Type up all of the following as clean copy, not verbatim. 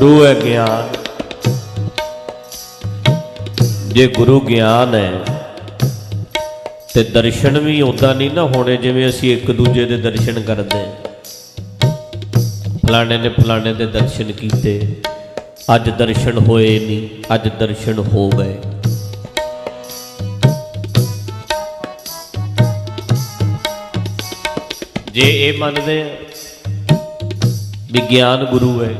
गुरु है ज्ञान। जे गुरु ज्ञान है तो दर्शन भी उदा नहीं ना होने जिवें असीं एक दूजे दे दर्शन करते फलाने ने फलाने दे दर्शन किए, अज दर्शन होए नहीं, अज दर्शन हो गए। जे ये मानते भी ज्ञान गुरु है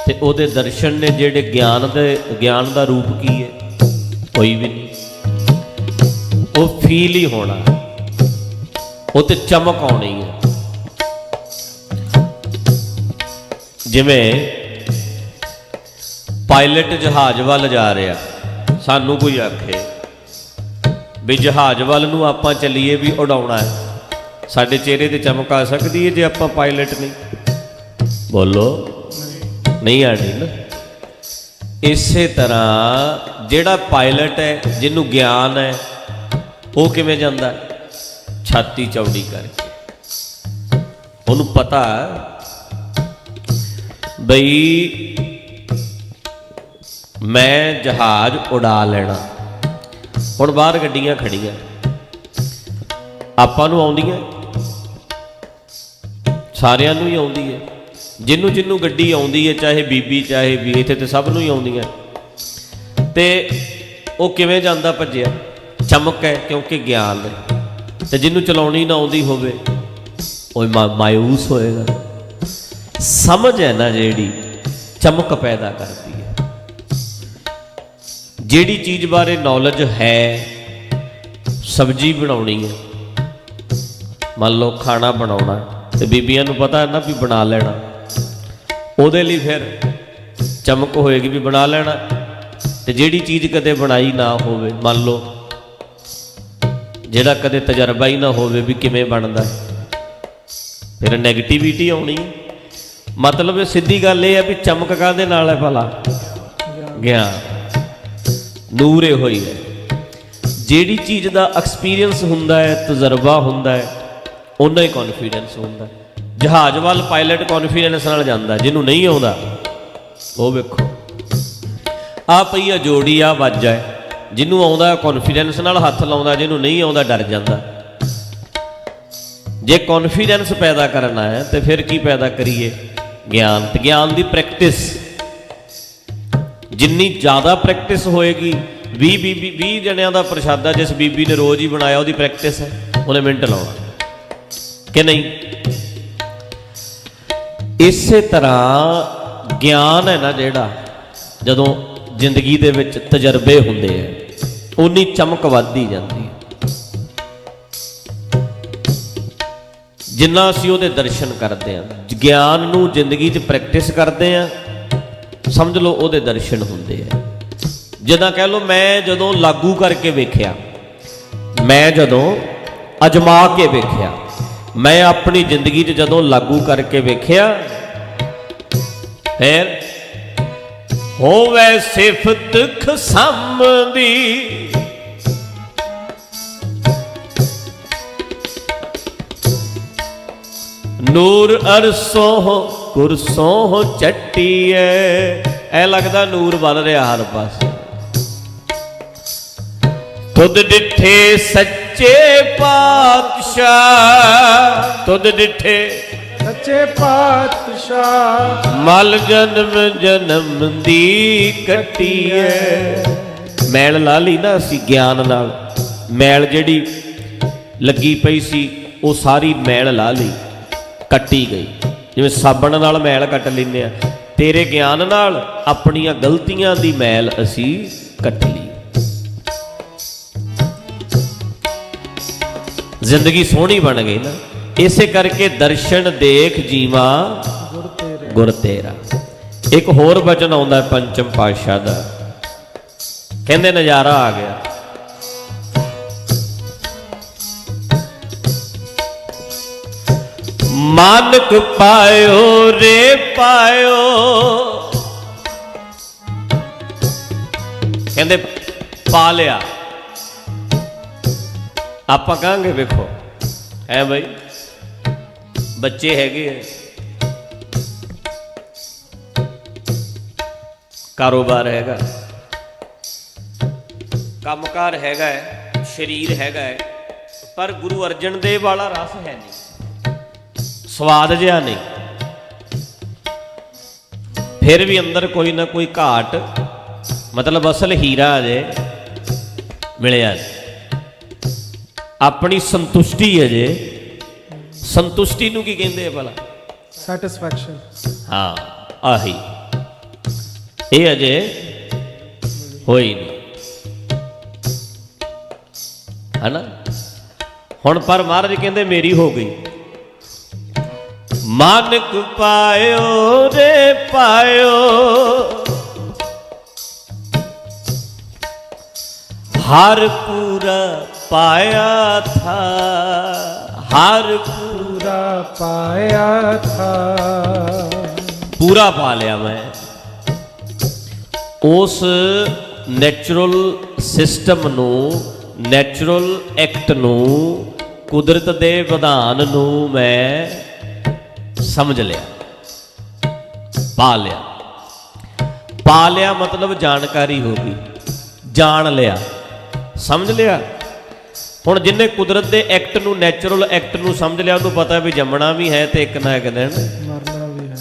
तो ਉਹਦੇ दर्शन ने ਜਿਹੜੇ ज्ञान का रूप की है, कोई भी नहीं। वो फील ही होना, वो तो चमक आनी है। जिमें पायलट जहाज वाल जा रहा, सानू कोई आखे भी जहाज वाल नूं आपां चलीए भी उड़ाउणा है, साडे चेहरे ते चमक आ सकती है जे आपां पायलट नहीं? बोलो, नहीं आनी ना। इसे तरह जिहड़ा पायलट है, जिन्हों ज्ञान है, वो किवें जांदा? छाती चौड़ी करके। उन्होंने पता बई मैं जहाज उड़ा लेना। हुण बाहर गड्डियां खड़ियां आपां नूं आउंदियां, सारियां नूं ही आउंदी है। जिन्हों जिन्हों गड्डी आउंदी है, चाहे बीबी चाहे भी, इत्थे ते सब नूं ही आउंदियां। ते वो किवें जांदा भज्जिया? चमक है, क्योंकि ज्ञान है। ते जिन्हों चलाउणी ना आउंदी होवे वो मायूस होएगा। समझ है ना जिहड़ी चमक पैदा करती है। जिहड़ी चीज़ बारे नॉलेज है, सब्जी बनाउणी है, मान लो खाना बनाउणा, ते बीबियां नूं पता है ना भी बना लेना, ਉਹਦੇ ਲਈ फिर चमक होएगी भी बना लेना। तो जिहड़ी चीज़ कदे बनाई ना होवे, मान लो जिहड़ा कदे तजर्बा ही ना होवे भी किवें बनदा, फिर नैगेटिविटी आउणी। मतलब सीधी गल ये है भी चमक काहदे नाल है भला? ज्ञान, नूर होई है। जिहड़ी चीज़ का एक्सपीरियंस हुंदा है, तजर्बा हुंदा है, उन्ना ही कॉन्फिडेंस हुंदा है। जहाज वाल पायलट कॉन्फिडेंस नाल जांदा, जिन्हों नहीं आउंदा वो वेखो आ पई आ जोड़ी आ वज जाए। जिन्हों आउंदा कॉन्फिडेंस नाल हथ लाउंदा, जिन्हों नहीं आउंदा डर जांदा। जे कॉन्फिडेंस पैदा करना है तो फिर की पैदा करिए? ज्ञान। तो ज्ञान की प्रैक्टिस जिन्नी ज़्यादा प्रैक्टिस होएगी, 20 जणियां दा प्रशादा जिस बीबी ने रोज़ ही बनाया, वो प्रैक्टिस है, उन्हें मिनट लाउणा कि नहीं? इसे तरह ज्ञान है ना जिहड़ा, जदों जिंदगी दे विच तजर्बे हुंदे है, उन्नी चमक वधदी जांदी है। जिन्ना असीं उहदे दर्शन करते हैं, ज्ञान नूं जिंदगी च प्रैक्टिस करते हैं, समझ लो उहदे दर्शन हुंदे हैं। जिद्दां कह लो मैं जदों लागू करके वेखिया, मैं जदों अजमा के वेखिया, मैं अपनी जिंदगी च जदों लागू करके वेखिया, फिर होवे सिफत खसम दी, नूर अरसों कुरसों चट्टी है। ऐ लगदा नूर बल रहा हर पास। तुद डिठे सच्चे पातशाह, तुद डिठे सच्चे पातशाह, मल जन्म जन्म दी कट्टी है। मैल ला ली ना असी ज्ञान नाल, मैल जिहड़ी लगी पई सी वो सारी मैल ला ली, कट्टी गई। जिवें साबण नाल मैल कट लैंदे आ, तेरे ज्ञान नाल अपनियां गलतियां दी मैल असी कट ली। जिंदगी सोहनी बन गई ना। इसे करके दर्शन देख जीवा गुर तेरा। एक होर वचन आउंदा है पंचम पातशाह दा, कहंदे नज़ारा आ गया। मानक पायो रे पायो, कहंदे पा लिया। आपां कहांगे वेखो है भाई बच्चे हैगे ਕਾਰੋਬਾਰ ਹੈਗਾ, ਕੰਮਕਾਰ ਹੈਗਾ ਹੈ, ਸਰੀਰ ਹੈਗਾ ਹੈ, ਪਰ ਗੁਰੂ ਅਰਜਨ ਦੇਵ ਵਾਲਾ ਰਸ ਹੈ ਨਹੀਂ, ਸਵਾਦ ਜਿਹਾ ਨਹੀਂ। ਫਿਰ ਵੀ ਅੰਦਰ ਕੋਈ ਨਾ ਕੋਈ ਘਾਟ, ਮਤਲਬ ਅਸਲ ਹੀਰਾ ਅਜੇ ਮਿਲਿਆ ਨਹੀਂ। ਆਪਣੀ ਸੰਤੁਸ਼ਟੀ ਅਜੇ, ਸੰਤੁਸ਼ਟੀ ਨੂੰ ਕੀ ਕਹਿੰਦੇ ਆ ਭਲਾ? ਸੈਟੀਸਫੈਕਸ਼ਨ। ਹਾਂ, ਆਹੀ ਇਹ ਅਜੇ ਹੋਈ ਨਹੀਂ, ਹੈ ਨਾ। ਹੁਣ ਪਰ ਮਹਾਰਾਜ ਕਹਿੰਦੇ ਮੇਰੀ ਹੋ ਗਈ। ਮਾਨਕ ਪਾਇਓ ਰੇ ਪਾਇਓ, ਹਰ ਪੂਰਾ ਪਾਇਆ ਥਾ, ਹਰ पूरा पाया था। ਪੂਰਾ ਪਾ ਲਿਆ ਮੈਂ। ਉਸ ਨੈਚੁਰਲ ਸਿਸਟਮ ਨੂੰ, ਨੈਚੁਰਲ ਐਕਟ ਨੂੰ, ਕੁਦਰਤ ਦੇ ਵਿਧਾਨ ਨੂੰ ਮੈਂ ਸਮਝ ਲਿਆ, ਪਾ ਲਿਆ। ਪਾ ਲਿਆ ਮਤਲਬ ਜਾਣਕਾਰੀ ਹੋ ਗਈ, ਜਾਣ ਲਿਆ, ਸਮਝ ਲਿਆ। ਹੁਣ ਜਿੰਨੇ ਕੁਦਰਤ ਦੇ ਐਕਟ ਨੂੰ, ਨੈਚੁਰਲ ਐਕਟ ਨੂੰ ਸਮਝ ਲਿਆ, ਉਹਨੂੰ ਪਤਾ ਵੀ ਜੰਮਣਾ ਵੀ ਹੈ ਤੇ ਇੱਕ ਨਾ ਇੱਕ ਦਿਨ मरना भी है।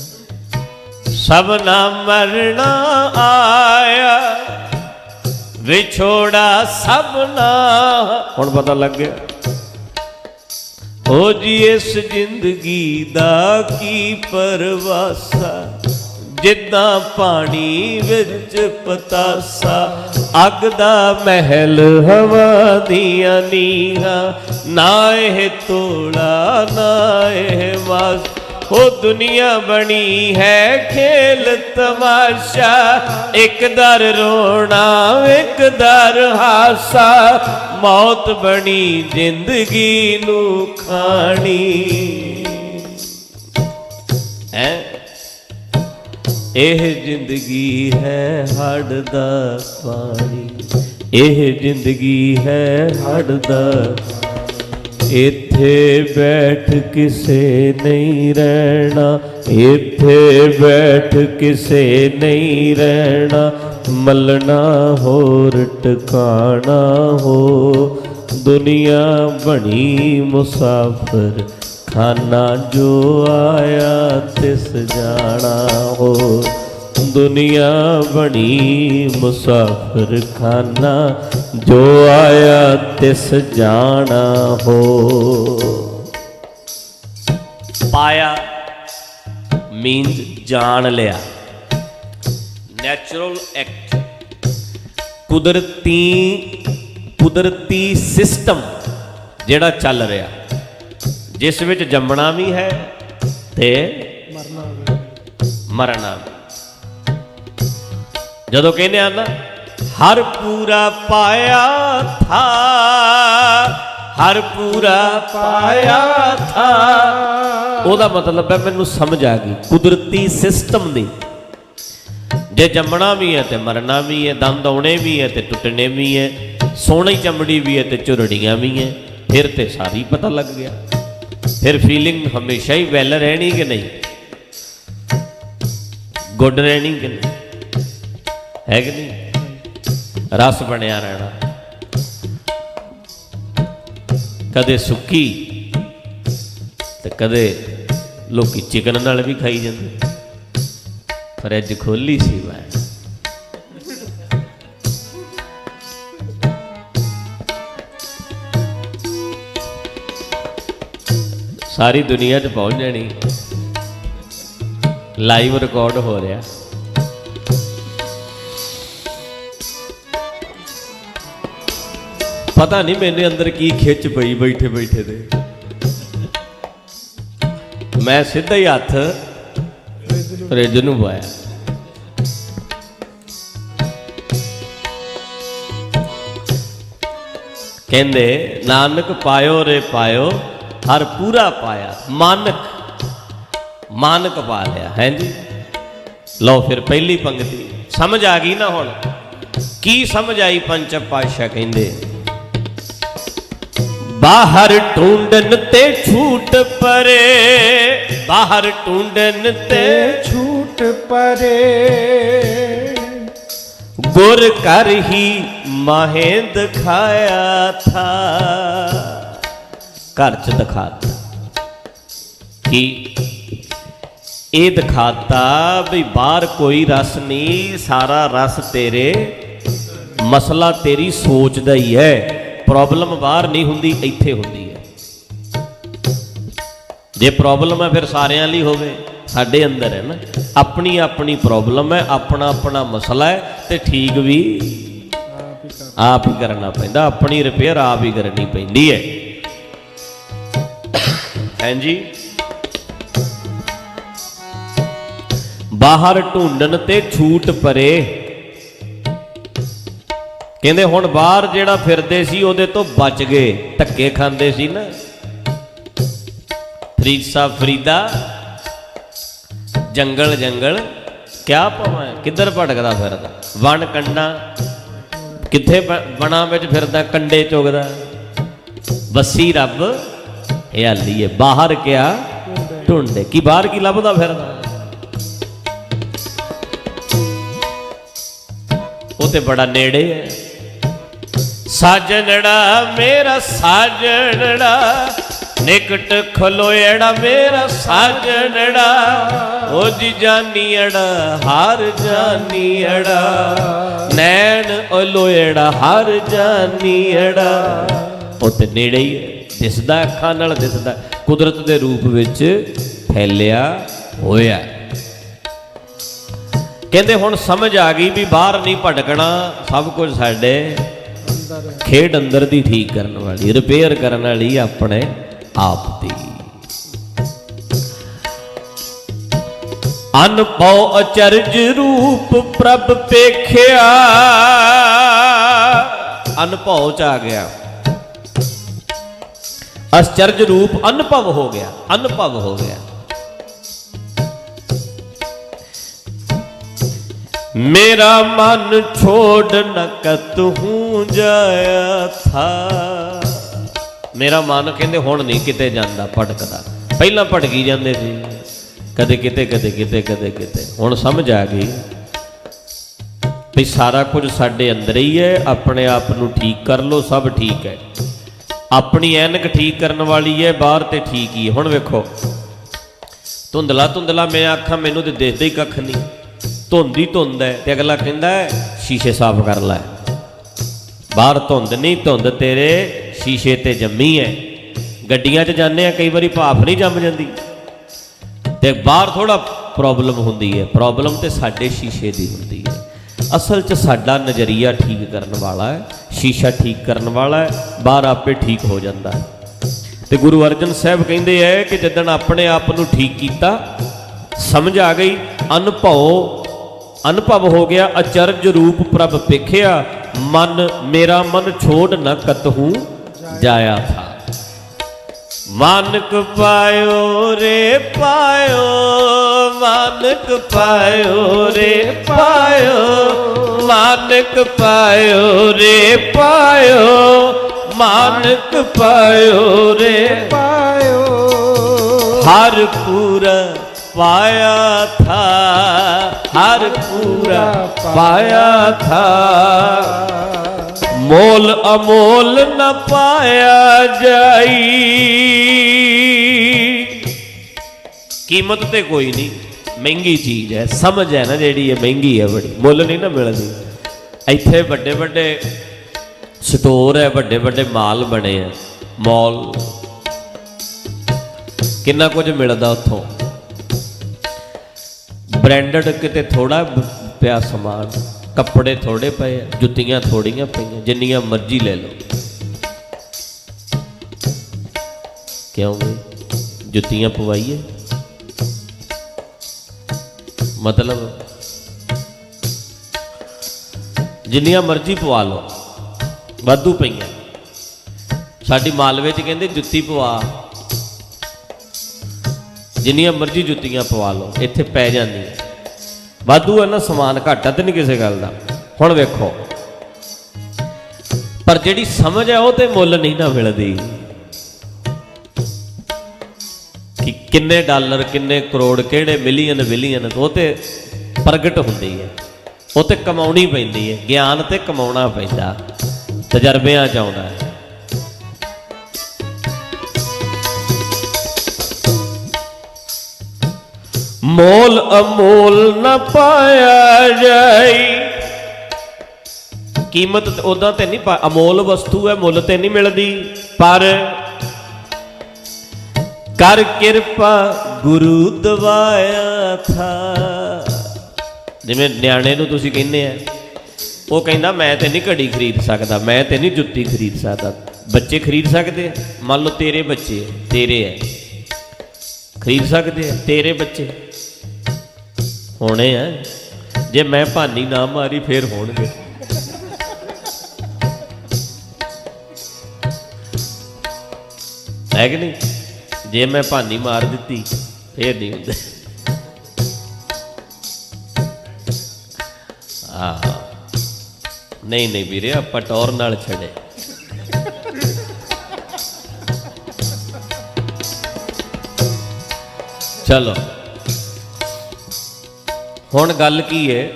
ਸਭ ਨਾ ਮਰਨਾ ਆਇਆ, ਵਿਛੋੜਾ ਸਭ ਨਾ। ਹੁਣ ਪਤਾ ਲੱਗ ਗਿਆ ਹੋ ਜੀ ਇਸ ਜ਼ਿੰਦਗੀ ਦਾ ਕੀ ਪਰਵਾਸਾ, ਜਿੱਦਾਂ ਪਾਣੀ ਵਿੱਚ ਪਤਾਸਾ, ਅੱਗ ਦਾ ਮਹਿਲ ਹਵਾ ਦੀਆਂ ਨੀਹਾਂ, ਨਾ ਇਹ ਤੋੜਾ ਨਾ ਇਹ ਵਾਸ। ਉਹ ਦੁਨੀਆ ਬਣੀ ਹੈ ਖੇਲ ਤਮਾਸ਼ਾ, ਇੱਕ ਦਰ ਰੋਣਾ ਇੱਕ ਦਰ ਹਾਸਾ, ਮੌਤ ਬਣੀ ਜ਼ਿੰਦਗੀ ਨੂੰ ਖਾਣੀ ਹੈ। ਇਹ ਜ਼ਿੰਦਗੀ ਹੈ ਹੜ੍ਹ ਦਾ ਪਾਣੀ, ਇਹ ਜ਼ਿੰਦਗੀ ਹੈ ਹੜ੍ਹ ਦਾ। ਇੱਥੇ ਬੈਠ ਕਿਸੇ ਨਹੀਂ ਰਹਿਣਾ, ਇੱਥੇ ਬੈਠ ਕਿਸੇ ਨਹੀਂ ਰਹਿਣਾ, ਮਲਣਾ ਹੋਰ ਟਿਕਾਣਾ ਹੋ। ਦੁਨੀਆ ਬਣੀ ਮੁਸਾਫਰ ਖਾਨਾ, ਜੋ ਆਇਆ ਤਿਸ ਜਾਣਾ ਹੋ। ਦੁਨੀਆ ਬਣੀ ਮੁਸਾਫਰ ਖਾਨਾ, ਜੋ ਆਇਆ ਤਿਸ ਜਾਣਾ ਹੋ। ਪਾਇਆ ਮੀਨਸ ਜਾਣ ਲਿਆ, ਨੈਚੁਰਲ ਐਕਟ, ਕੁਦਰਤੀ ਸਿਸਟਮ ਜਿਹੜਾ ਚੱਲ ਰਿਹਾ, ਜਿਸ ਵਿੱਚ ਜੰਮਣਾ ਵੀ ਹੈ ਤੇ ਮਰਨਾ ਵੀ। ਜਦੋਂ ਕਹਿੰਦੇ ਆ ਨਾ ਹਰ ਪੂਰਾ ਪਾਇਆ ਥਾ, ਹਰ ਪੂਰਾ ਪਾਇਆ ਥਾ, ਉਹਦਾ ਮਤਲਬ ਹੈ ਮੈਨੂੰ ਸਮਝ ਆ ਗਈ ਕੁਦਰਤੀ ਸਿਸਟਮ ਦੀ। ਜੇ ਜੰਮਣਾ ਵੀ ਹੈ ਤੇ ਮਰਨਾ ਵੀ ਹੈ, ਦੰਦ ਆਉਣੇ ਵੀ ਹੈ ਤੇ ਟੁੱਟਣੇ ਵੀ ਹੈ, ਸੋਹਣੀ ਚਮੜੀ ਵੀ ਹੈ ਤੇ ਝੁਰੜੀਆਂ ਵੀ ਹੈ, ਫਿਰ ਤੇ ਸਾਰੀ ਪਤਾ ਲੱਗ ਗਿਆ। ਫਿਰ ਫੀਲਿੰਗ ਹਮੇਸ਼ਾ ਹੀ ਵੈਲ ਰਹਿਣੀ ਕਿ ਨਹੀਂ, ਗੁੱਡ ਰਹਿਣੀ ਕਿ ਨਹੀਂ, ਹੈ ਕਿ ਨਹੀਂ, ਰਸ ਬਣਿਆ ਰਹਿਣਾ। ਕਦੇ ਸੁੱਕੀ ਤੇ ਕਦੇ ਲੋਕੀ ਚਿਕਨ ਨਾਲ ਵੀ ਖਾਈ ਜਾਂਦੇ। ਫਰਿੱਜ ਖੋਲੀ ਸੀ ਮੈਂ, ਸਾਰੀ ਦੁਨੀਆ 'ਚ ਪਹੁੰਚ ਜਾਣੀ, ਲਾਈਵ ਰਿਕਾਰਡ ਹੋ ਰਿਹਾ। ਪਤਾ ਨਹੀਂ ਮੇਰੇ ਅੰਦਰ ਕੀ ਖਿੱਚ ਪਈ ਬੈਠੇ ਬੈਠੇ ਦੇ, ਮੈਂ ਸਿੱਧਾ ਹੀ ਹੱਥ ਫਰਿੱਜ ਨੂੰ ਪਾਇਆ। ਕਹਿੰਦੇ ਨਾਨਕ ਪਾਇਓ ਰੇ ਪਾਇਓ, ਹਰ ਪੂਰਾ ਪਾਇਆ। ਮਾਨਕ ਪਾ ਲਿਆ ਹੈ ਜੀ। ਲਓ ਫਿਰ ਪਹਿਲੀ ਪੰਕਤੀ ਸਮਝ ਆ ਗਈ ਨਾ। ਹੁਣ ਕੀ ਸਮਝ ਆਈ? ਪੰਚਮ ਪਾਤਸ਼ਾਹ ਕਹਿੰਦੇ ਬਾਹਰ ਢੂੰਡਨ ਤੇ ਛੂਟ ਪਰੇ, ਬਾਹਰ ਢੂੰਡਨ ਤੇ छूट परे, गुर कर ही माहे दिखाया था। घर च दिखाता कि ये दिखाता भी बाहर कोई रस नहीं, सारा रस तेरे, मसला तेरी सोच दा ही है। प्रॉब्लम बाहर नहीं हुंदी, इत्थे हुंदी है। जे प्रॉब्लम है फिर सारिਆਂ ਲਈ होवे, साडे अंदर है ना। अपनी अपनी प्रॉब्लम है, अपना अपना मसला है, तो ठीक भी आप ही करना पैंदा। अपनी रिपेयर आप ही करनी पैंदी है। हैं जी, बाहर ढूंढन ते छूट परे। कहंदे हुण बाहर जेड़ा फिरदे सी ओदे तो बच गए, धक्के खांदे सी ना। फरीद साहब फरीदा जंगल जंगल क्या पवां, किधर भटकदा फिरदा, वन कंडा किथे बना विच फिरदा, कंडे चुगदा। बसी रब हयाली है, बाहर क्या ढूंढे, कि बाहर की लभदा फिरदा। वो ते बड़ा नेड़े है। साजनड़ा मेरा साजनड़ा, निकट खलोएड़ा मेरा साजनड़ा। ओ जी जानी अड़ा हार जानी अड़ा, नैन ओलोएड़ा हार जानी अड़ा। ओ ते नेड़े ही है, दिसदा, अखां नाल दिसदा, कुदरत दे रूप विच फैलिया होया। कहंदे हुण समझ आ गई भी बाहर नहीं भटकना, सब कुछ साडे खेड अंदर दी ठीक करन वाली, रिपेयर करन वाली अपने आप दी। अनभव अचरज रूप प्रभ पेखिया। अनभव च आ गया, आश्चर्य रूप अनुभव हो गया, अनुभव हो गया। मेरा मन छोड़ न कतहूं जाया था। मेरा मन कहते हुण नहीं किते जांदा, भटकदा। पहला भटकी जांदे सी, कदे किते कदे किते कदे किते। हुण समझ आ गई भी सारा कुछ साडे अंदर ही है। अपने आप नूं ठीक कर लो, सब ठीक है। अपनी ऐनक ठीक करने वाली है, बाहर ते ठीक ही। हुण वेखो, धुंधला धुंधला मैं आखां मैनूं ते दिखदा ही कख नहीं, धुंध ही धुंध है, ते अगला कहंदा है शीशे साफ कर लै। बाहर धुंध नहीं, धुंध तेरे शीशे ते जम्मी है। गड्डियां च जाने कई बारी भाफ नहीं जम जाती, ते बाहर थोड़ा प्रॉब्लम हुंदी है। प्रॉब्लम ते साडे शीशे दी हुंदी है। असल च साडा नज़रिया ठीक करने वाला है, शीशा ठीक करने वाला है, बाहर आपे ठीक हो जाता है। ते गुरु अर्जन साहब कहंदे है कि जदन अपने आप नूं ठीक कीता, समझ आ गई, अनुभव हो गया। अचरज रूप प्रभ पेखिया, मन मेरा मन छोड़ न कतहूं जाया था। मानक पायो रे पायो, मानक पायो रे पायो, मानक पायो रे पायो, मानक पायो रे पायो। हर पूरा पाया था, हर पूरा पाया था। मोल अमोल न पाया जाई। कीमत ते कोई नहीं, महंगी चीज है, समझ है ना जेड़ी है महंगी है बड़ी, मुल नहीं ना मिलती। इत्थे बड़े बड़े स्टोर है, बड़े बड़े माल बने हैं, मॉल, कितना कुछ मिलता उत्थों। ब्रांडेड किते थोड़ा पिया समान, कपड़े थोड़े पे, जुत्तियां थोड़ियां पे, जिन्नियां मर्जी ले लो। क्यों भाई जुत्तियां पवाइए, मतलब जिन्नियां मर्जी पवा लो, वाधू पईयां। साडी मालवे च कहंदे जुत्ती पवा, जिन्नियां मर्जी जुत्तियां पवा लो, इत्थे पै जांदी वाधू है ना समान, घाटा तो नहीं किसी गल का। हुण वेखो, पर जिहड़ी समझ है वो तो मुल नहीं ना मिलती कि किन्ने डॉलर, किन्ने करोड़, किहड़े मिलियन विलियन, वो तो प्रगट हुंदी है। ਉਹ ਤੇ ਕਮਾਉਣੀ ਪੈਂਦੀ ਹੈ, ਗਿਆਨ ਤੇ ਕਮਾਉਣਾ ਪੈਂਦਾ, ਤਜਰਬਿਆਂ 'ਚ ਆਉਂਦਾ ਹੈ। ਮੋਲ ਅਮੋਲ ਨਾ ਪਾਇਆ ਜਾਈ। ਕੀਮਤ ਉਦਾਂ ਤੇ ਨਹੀਂ, ਅਮੋਲ ਵਸਤੂ ਹੈ, ਮੁੱਲ ਤੇ ਨਹੀਂ ਮਿਲਦੀ, ਪਰ ਕਰ ਕਿਰਪਾ ਗੁਰੂ ਦਵਾਇਆ ਥਾ। ਜਿਵੇਂ ਨਿਆਣੇ ਨੂੰ ਤੁਸੀਂ ਕਹਿੰਦੇ ਆ, ਉਹ ਕਹਿੰਦਾ ਮੈਂ ਤੇ ਨਹੀਂ ਘੜੀ ਖਰੀਦ ਸਕਦਾ, ਮੈਂ ਤੇ ਨਹੀਂ ਜੁੱਤੀ ਖਰੀਦ ਸਕਦਾ। ਬੱਚੇ ਖਰੀਦ ਸਕਦੇ ਆ, ਮੰਨ ਲਓ ਤੇਰੇ ਬੱਚੇ ਤੇਰੇ ਹੈ, ਖਰੀਦ ਸਕਦੇ ਆ, ਤੇਰੇ ਬੱਚੇ ਹੋਣੇ ਆ। ਜੇ ਮੈਂ ਭਾਨੀ ਨਾ ਮਾਰੀ ਫੇਰ ਹੋਣਗੇ। ਹੈ ਕਿ ਨਹੀਂ? ਜੇ ਮੈਂ ਭਾਨੀ ਮਾਰ ਦਿੱਤੀ ਫੇਰ ਨਹੀਂ ਹੁੰਦੇ। ਨਹੀਂ ਨਹੀਂ ਵੀਰੇ, ਆਪਾਂ ਟੌਰ ਨਾਲ ਛੜੇ। ਚਲੋ ਹੁਣ ਗੱਲ ਕੀ ਹੈ?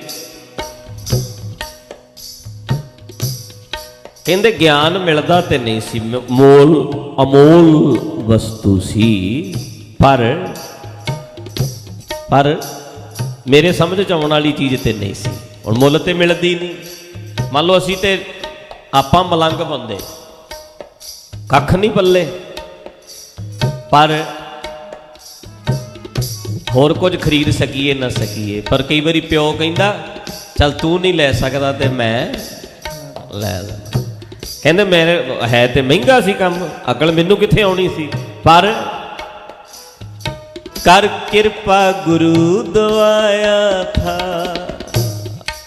ਕਹਿੰਦੇ ਗਿਆਨ ਮਿਲਦਾ ਤੇ ਨਹੀਂ ਸੀ, ਮੋਲ ਅਮੋਲ ਵਸਤੂ ਸੀ, ਪਰ ਮੇਰੇ ਸਮਝ ਚ ਆਉਣ ਵਾਲੀ ਚੀਜ਼ ਤੇ ਨਹੀਂ ਸੀ। ਹੁਣ ਮੁੱਲ ਤੇ ਮਿਲਦੀ ਨਹੀਂ। ਮੰਨ ਲਓ ਅਸੀਂ ਤੇ ਆਪਾਂ ਮਲੰਗ ਬੰਦੇ, ਕੱਖ ਨਹੀਂ ਪੱਲੇ, ਪਰ ਹੋਰ ਕੁਝ ਖਰੀਦ ਸਕੀਏ ਨਾ ਸਕੀਏ। ਪਰ ਕਈ ਵਾਰੀ ਪਿਓ ਕਹਿੰਦਾ ਚੱਲ ਤੂੰ ਨਹੀਂ ਲੈ ਸਕਦਾ ਤੇ ਮੈਂ ਲੈ ਲਾ। ਕਹਿੰਦੇ ਮੇਰੇ ਹੈ ਤੇ ਮਹਿੰਗਾ ਸੀ ਕੰਮ, ਅਕਲ ਮੈਨੂੰ ਕਿੱਥੇ ਆਉਣੀ ਸੀ, ਪਰ ਕਰ ਕਿਰਪਾ ਗੁਰੂ ਦਵਾਇਆ ਥਾ।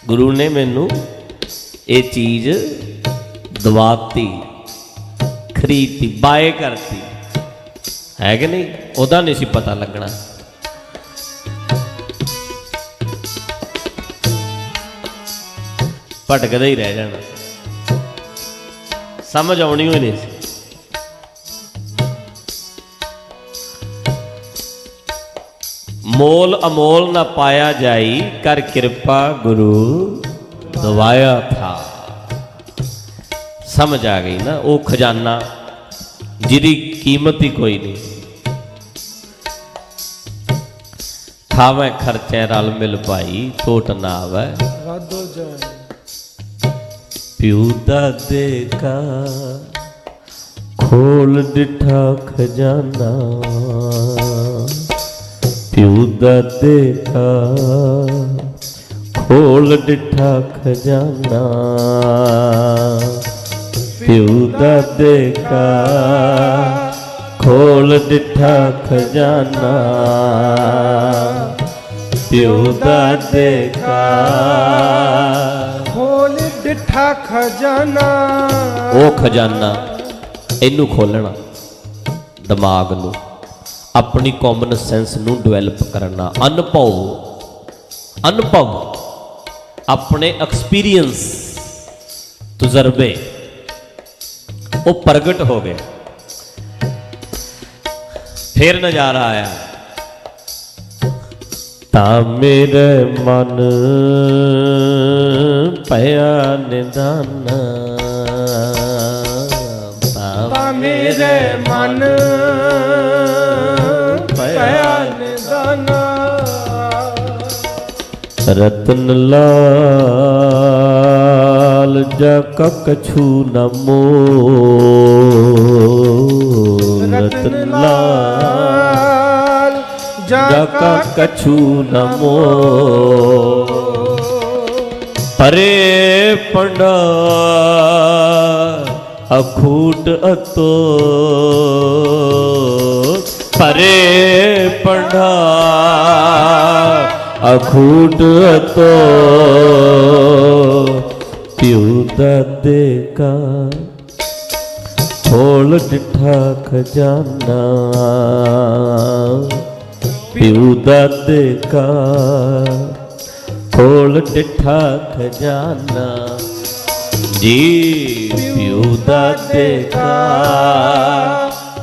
ਗੁਰੂ ਨੇ ਮੈਨੂੰ ਇਹ ਚੀਜ਼ ਦਵਾਤੀ, ਖਰੀਦਤੀ, ਬਾਏ ਕਰਤੀ, ਹੈ ਕਿ ਨਹੀਂ? ਉਹਦਾ ਨਹੀਂ ਸੀ ਪਤਾ ਲੱਗਣਾ। ਭਟਕਦਾ ਹੀ ਰਹਿ ਜਾਣਾ, ਸਮਝ ਆਉਣੀ ਹੋਈ ਨਹੀਂ ਸੀ। ਮੋਲ ਅਮੋਲ ਨਾ ਪਾਇਆ ਜਾਈ, ਕਰ ਕਿਰਪਾ ਗੁਰੂ ਦਵਾਇਆ ਥਾ। ਸਮਝ ਆ ਗਈ ਨਾ? ਉਹ ਖਜ਼ਾਨਾ ਜਿਹਦੀ ਕੀਮਤ ਹੀ ਕੋਈ ਨਹੀਂ। ਖਾਵੇਂ ਖਰਚੇ ਰਲ ਮਿਲ ਭਾਈ, ਟੋਟ ਨਾ ਆਵੇ ਵਾਧੋ ਜਾਏ। ਪਿਉ ਦਾਦੇ ਕਾ ਖੋਲ ਡਿਠਾ ਖਜ਼ਾਨਾ, ਪਿਉ ਦਾਦੇ ਕਾ ਖੋਲ ਡਿਠਾ ਖਜ਼ਾਨਾ, ਪਿਉ ਦਾਦੇ ਕਾ ਖੋਲ ਡਿਠਾ ਖਜ਼ਾਨਾ, ਪਿਉ ਦਾਦੇ ਕਾ ਖੋਲ ਡਿਠਾ ਖਜ਼ਾਨਾ। ਉਹ ਖਜ਼ਾਨਾ, ਇਹਨੂੰ ਖੋਲਣਾ, ਦਿਮਾਗ ਨੂੰ, ਆਪਣੀ ਕਾਮਨ ਸੈਂਸ ਨੂੰ ਡਿਵੈਲਪ ਕਰਨਾ, ਅਨੁਭਵ, ਆਪਣੇ ਐਕਸਪੀਰੀਅੰਸ, ਤਜਰਬੇ ਉਹ ਪ੍ਰਗਟ ਹੋ ਗਏ। ਫਿਰ ਨਜ਼ਾਰਾ ਆਇਆ। ਤਾਂ ਮੇਰੇ ਮਨ ਪਿਆ ਨਿਦਾਨਾ, ਤਾਂ ਮੇਰੇ ਮਨ ਪਿਆ ਨਿਦਾਨਾ। ਰਤਨ ਲਾਲ ਜਾ ਕਛੂ ਨ ਮੋਹ, ਰਤਨ ਲਾਲ ਜਾ ਕਛੂ ਨ ਮੋਹ। ਪਰੇ ਪੰਡਾ ਅਖੂਟ ਅਤੋ, ਪਰੇ ਪੰਡਾ ਅਖੂਟ ਅਤੋ, ਪਿਉ ਦਾਦੇ ਕਾ ਖੋਲ ਡਿਠਾ ਖਜ਼ਾਨਾ, ਪਿਉ ਦਾਦੇ ਕਾ ਖੋਲ ਡਿਠਾ ਖਜ਼ਾਨਾ ਜੀ। ਪਿਉ ਦਾਦੇ ਕਾ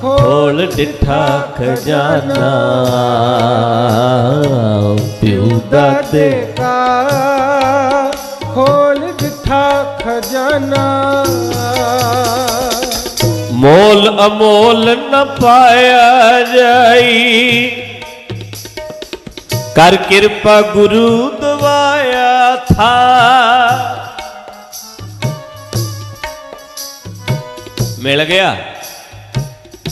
ਖੋਲ ਡਿਠਾ ਖਜ਼ਾਨਾ, ਪਿਉ ਦਾਦੇ ਕਾ खजाना। मोल अमोल न पाया जाई, कर कृपा गुरु दवाया था। मिल गया।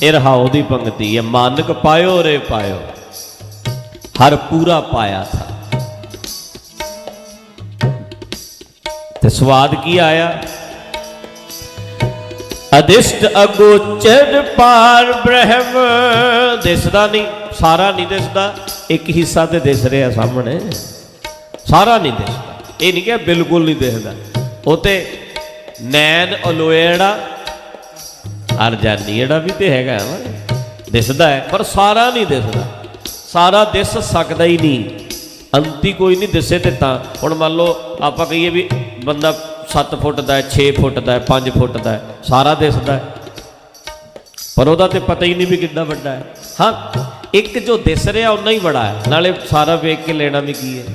ये रहाओ दी पंक्ति है, मानक पायो रे पायो, हर पूरा पाया था। ते स्वाद की आया, अदिष्ट अगोचर पार ब्रह्म। दिसदा नहीं, सारा नहीं दिसदा, एक हिस्सा तो दिस रहा सामने, सारा नहीं दिसदा। ये नहीं क्या बिल्कुल नहीं दिसदा, वो तो नैन अलोएड़ा अरजानी एड़ा भी तो है दिसदा है, पर सारा नहीं दिसदा। सारा दिस सकता ही नहीं, अंती कोई नहीं दिसे तो हुण मान लो आप कहिए भी बंदा 7 फुट का है, 6 फुट का है, 5 फुट का है, सारा दिसदा है, पर वह तो पता ही नहीं भी कितना बड़ा है। हाँ, एक जो दिस रहा उन्ना ही बड़ा है, नाले सारा वेख के लेना भी की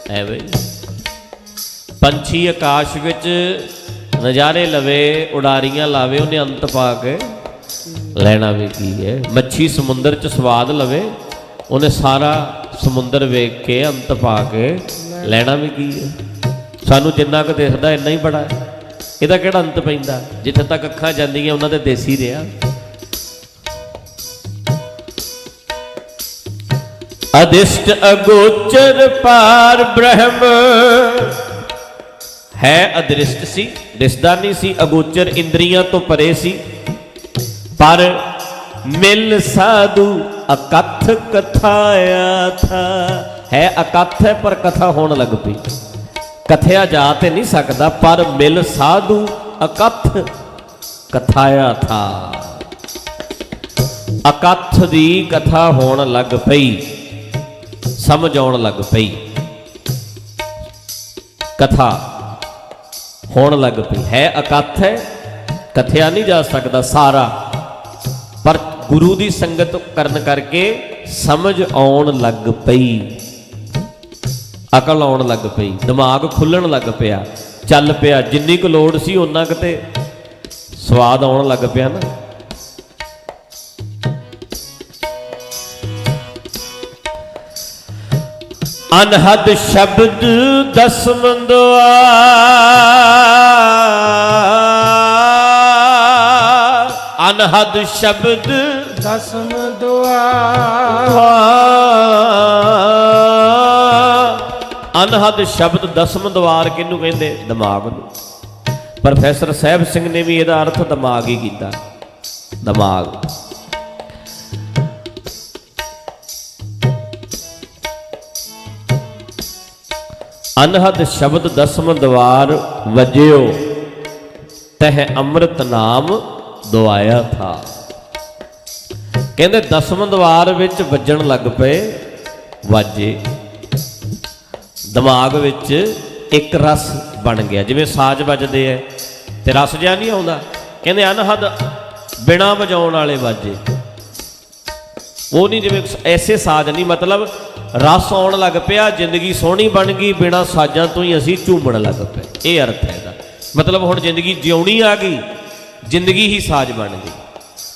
है भाई। पंछी आकाश विच नज़ारे लवे, उड़ारियां लावे, उन्हें अंत पा के लेना भी की है। मच्छी समुंदर च स्वाद लवे, उन्हें सारा समुंदर वेख के अंत पा के लेना भी की है। सानू जिन्ना क दिखदा इन्ना ही बड़ा है, इहदा किहड़ा अंत पैंदा। जिथे तक अखां जांदियां उन्हां दे देसी रहा। अदिष्ट अगोचर पार ब्रह्म है, अदृष्ट सी, दिसदा नहीं सी, अगोचर इंद्रियां तो परे सी, पर मिल साधु अकथ कथाया था। है अकथ है पर कथा होने लग पई, कथया जा ते नहीं सकता, पर मिल साधु अकथ कथाया था। अकथ दी कथा होने लग पई, समझ आउण लग पई, कथा होने लग पई। है अकथ है, कथया नहीं जा सकता सारा, पर गुरु की संगत करन करके समझ आउण लग पई, अकल आउण लग पई, दिमाग खुलण लग पिया, चल पिया। जिन्नी क लोड़ सी उन्ना क ते स्वाद आउण लग पिया ना। अनहद शब्द दसम द्वार, अनहद शब्द दसम द्वार। अनहद शब्द दसम द्वार किनू कहंदे? दिमाग नूं। प्रोफैसर साहब सिंह ने भी इहदा अर्थ दिमाग ही कीता, दिमाग। अनहद शब्द दसम द्वार वज्यो, तह अमृत नाम दवाया था। कहते दसम द्वार विच वजन लग पे वाजे, दिमाग विच एक रस बन गया, जिवें साज बजदे है ते रस जिहा नहीं आउंदा। कहते अनहद बिना वजाउण वाले वाजे, वो नहीं जिवें ऐसे साज नहीं, मतलब रस आउण लग पिया, जिंदगी सोहनी बन गई, बिना साजां तो ही असीं झूमण लग पे। ये अर्थ है इहदा, मतलब हुण जिंदगी जिउणी आ गई, जिंदगी ही साज बन गई,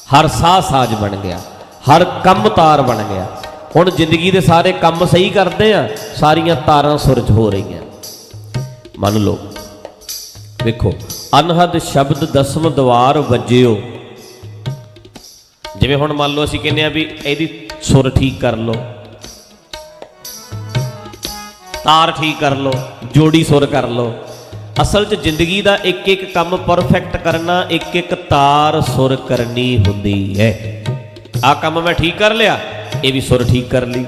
हर साह साज बन गया, हर कम तार बन गया। हुण जिंदगी के सारे काम सही करते हैं, सारियां तारां सुरज हो रही हैं। मन लो, देखो अनहद शब्द दसम द्वार वज्यो, जिवें हुण मान लो असीं कहने भी इहदी सुर ठीक कर लो, तार ठीक कर लो, जोड़ी सुर कर लो। असल च जिंदगी का एक एक काम परफेक्ट करना, एक एक तार सुर करनी होंदी है। आ काम मैं ठीक कर लिया, ये भी सुर ठीक कर ली।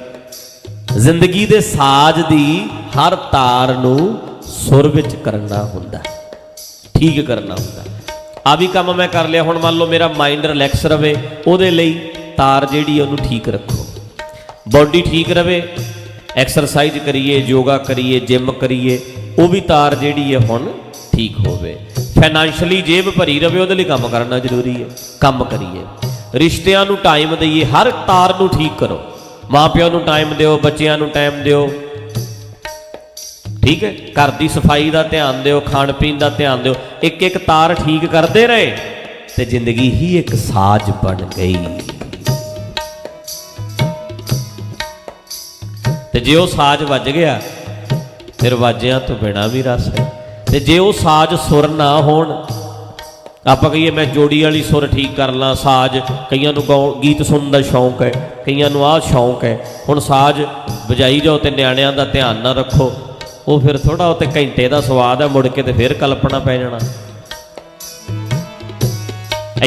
जिंदगी दे साज दी हर तार नू सुर विच करना हुंदा, ठीक करना हुंदा। आ भी काम मैं कर लिया, हुण मान लो मेरा माइंड रिलैक्स रहे, उहदे लई तार जिहड़ी उहनूं ठीक रखो, बॉडी ठीक रहे, एक्सरसाइज करिए, योगा करिए, जिम करिए, वो भी तार जिहड़ी है हुण ठीक होवे। फाइनैंशियली जेब भरी रहे, उहदे लई काम करना जरूरी है, काम करिए। रिश्तियां नूं टाइम दईए, हर तार नूं ठीक करो। माँ प्यो नूं टाइम दिओ, बच्चियां नूं टाइम दिओ, ठीक है, घर की सफाई का ध्यान दिओ, खाण पीन का ध्यान दिओ, एक एक तार ठीक करते रहे तो जिंदगी ही एक साज बन गई। तो जे वो साज वज गया फिर वाजियां तो बिना भी रस है। तो जे वो साज सुर ना होण, आप कहिए मैं जोड़ी वाली सुर ठीक कर ला, साज कईयां नूं गीत सुनने का शौक है, कईयां नूं आह शौक है, हुण साज वजाई जाओ तो निआणिआं दा ध्यान ना रखो, वो फिर थोड़ा उत्ते घंटे का स्वाद है, मुड़ के तो फिर कल्पना पै जाना।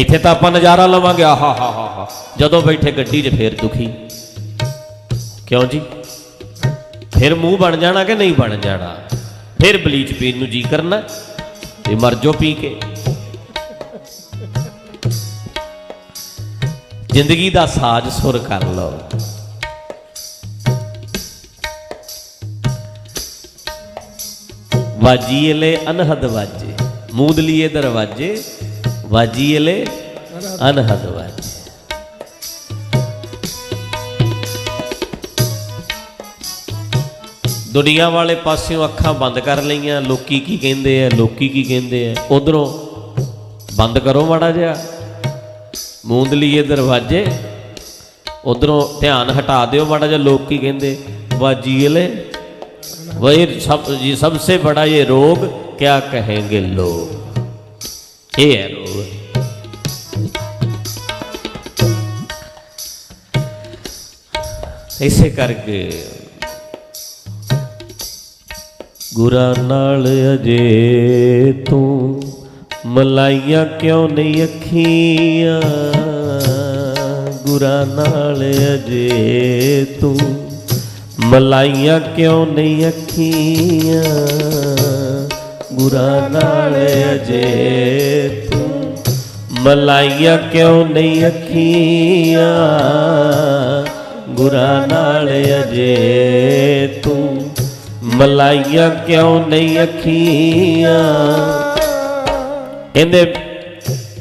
इत्थे तो आपां नज़ारा लवांगे आहा हा हा हा, जदों बैठे गड्डी 'च फिर दुखी। क्यों जी? फिर मूँह बन जाना कि नहीं बन जाना, फिर बलीच पीन नूं जी करना ते मर जाओ पी के। जिंदगी का साज सुर कर लो। वाजिए ले अनहद वाजे, मूदलिए दरवाजे, वाजिए ले अनहद वाजे। दुनिया वाले पासियों अखां बंद कर लईआं, लोकी की कहंदे आ, लोकी की कहंदे आ, उधरों बंद करो माड़ा जिहा मूंदलीए दरवाजे, उधरों ध्यान हटा दिओ माड़ा जिहा लोग की कहंदे। वाजिए ले वही सबसे बड़ा ये रोग क्या कहेंगे लोग, ये है रोग। इसे करके गुरा नाल अजे तू मलाइयां क्यों नहीं अखियां, गुरा नाल अजे तू मलाइयां क्यों नहीं अखियां, गुरा नाल अजे तू मलाइयां क्यों नहीं अखियां, गुरा नाल अजे तू मलाइयां क्यों नहीं अखियां। कहते